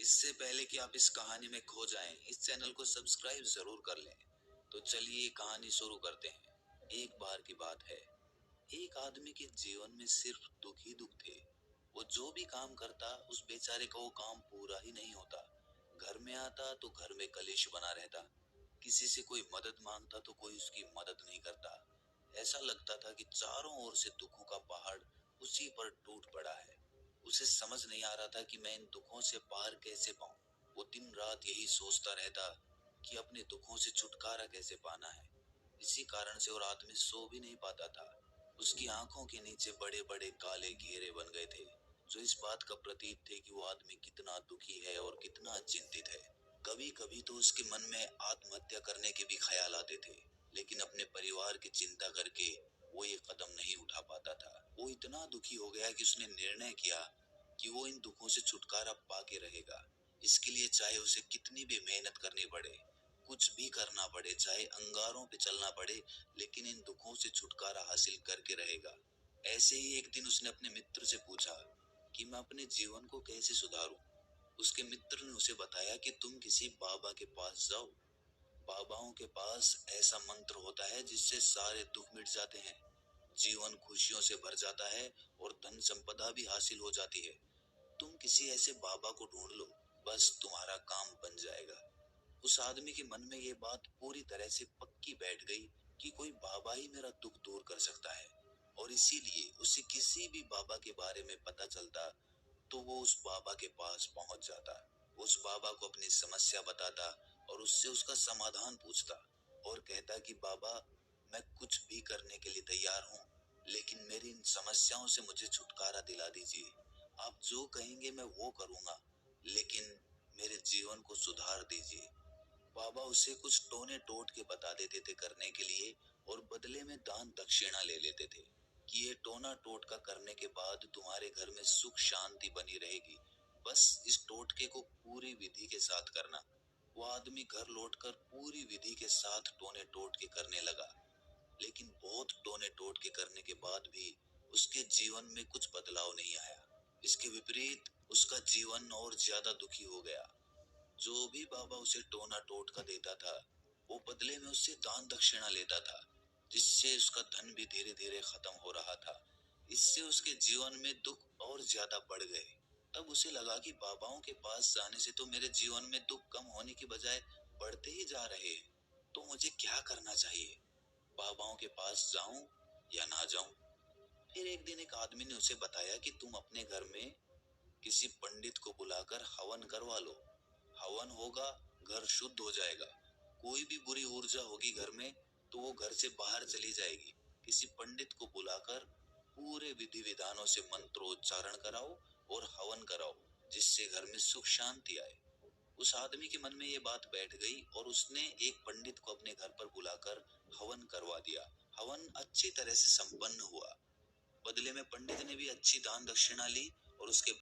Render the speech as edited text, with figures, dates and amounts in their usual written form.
इससे पहले कि आप इस कहानी में खो जाएं, इस चैनल को सब्सक्राइब जरूर कर लें। तो चलिए कहानी शुरू करते हैं। एक बार की बात है, एक आदमी के जीवन में सिर्फ दुख ही दुख थे। वो जो भी काम करता, उस बेचारे का वो काम पूरा ही नहीं होता। घर में आता तो घर में कलेश बना रहता। किसी से कोई मदद मांगता तो कोई उसकी मदद नहीं करता। ऐसा लगता था कि चारों ओर से दुखों का पहाड़ उसी पर टूट पड़ा है। उसे समझ नहीं आ रहा था कि मैं इन दुखों से पार कैसे पाऊं। वो दिन रात यही सोचता रहता कि अपने दुखों से छुटकारा कैसे पाना है। इसी कारण से और आदमी सो भी नहीं पाता था। उसकी आंखों के नीचे बड़े बड़े काले घेरे बन गए थे, जो इस बात का प्रतीक थे कि वो आदमी कितना दुखी है और कितना चिंतित है। कभी कभी तो उसके मन में आत्महत्या करने के भी ख्याल आते थे, लेकिन अपने परिवार की चिंता करके वो ये कदम नहीं उठा पाता था। वो इतना दुखी हो गया कि उसने निर्णय किया कि वो इन दुखों से छुटकारा पाके रहेगा। इसके लिए चाहे उसे कितनी भी मेहनत करनी पड़े, कुछ भी करना पड़े, चाहे अंगारों पे चलना पड़े, लेकिन इन दुखों से छुटकारा हासिल करके रहेगा। ऐसे ही एक दिन उसने अपने मित्र से पूछा कि मैं अपने जीवन को कैसे सुधारूं। उसके मित्र ने उसे बताया कि तुम किसी बाबा के पास जाओ। बाबाओं के पास ऐसा मंत्र होता है जिससे सारे दुख मिट जाते हैं, जीवन खुशियों से भर जाता है और धन संपदा भी हासिल हो जाती है। तुम किसी ऐसे बाबा को ढूंढ लो, बस तुम्हारा काम बन जाएगा। उस आदमी के मन में ये बात पूरी तरह से पक्की बैठ गई कि कोई बाबा ही मेरा दुख दूर कर सकता है, और इसीलिए उसे किसी भी बाबा के बारे में पता चलता तो वो उस बाबा के पास पहुंच जाता। उस बाबा को अपनी समस्या बताता और उससे उसका समाधान पूछता और कहता कि बाबा, मैं कुछ भी करने के लिए तैयार हूँ, लेकिन मेरी इन समस्याओं से मुझे छुटकारा दिला दीजिए। आप जो कहेंगे मैं वो करूँगा, लेकिन मेरे जीवन को सुधार दीजिए। बाबा उसे कुछ टोने टोट के बता देते थे करने के लिए, और बदले में दान दक्षिणा ले लेते थे कि ये टोना टोटका करने के बाद तुम्हारे घर में सुख शांति बनी रहेगी, बस इस टोटके को पूरी विधि के साथ करना। वो आदमी घर लौटकर पूरी विधि के साथ टोने टोट के करने लगा, लेकिन बहुत टोने टोट के करने के बाद भी उसके जीवन में कुछ बदलाव नहीं आया। इसके विपरीत उसका जीवन और ज्यादा दुखी हो गया। जो भी बाबा उसे टोना टोटका देता था, वो बदले में उससे दान दक्षिणा लेता था, जिससे उसका धन भी धीरे धीरे खत्म हो रहा था। इससे उसके जीवन में दुख और ज्यादा बढ़ गए। तब उसे लगा कि बाबाओं के पास जाने से तो मेरे जीवन में दुख कम होने की बजाय बढ़ते ही जा रहे हैं। तो मुझे क्या करना चाहिए? बाबाओं के पास जाऊं या ना जाऊं? फिर एक दिन एक आदमी ने उसे बताया कि तुम अपने घर में किसी पंडित को बुलाकर हवन करवा लो। हवन होगा, घर शुद्ध हो जाएगा। कोई भी बुरी ऊर्जा होगी घर में तो वो घर से बाहर चली जाएगी। किसी पंडित को बुलाकर पूरे विधि विधानों से मंत्रोच्चारण कराओ और हवन कराओ, जिससे घर में सुख शांति आए। उस आदमी के मन में ये बात बैठ गई और उसने एक पंडित को अपने घर पर बुलाकर हवन करवा दिया। हवन अच्छी तरह से संपन्न हुआ। बदले में पंडित ने भी अच्छी दान दक्षिणा ली और उसके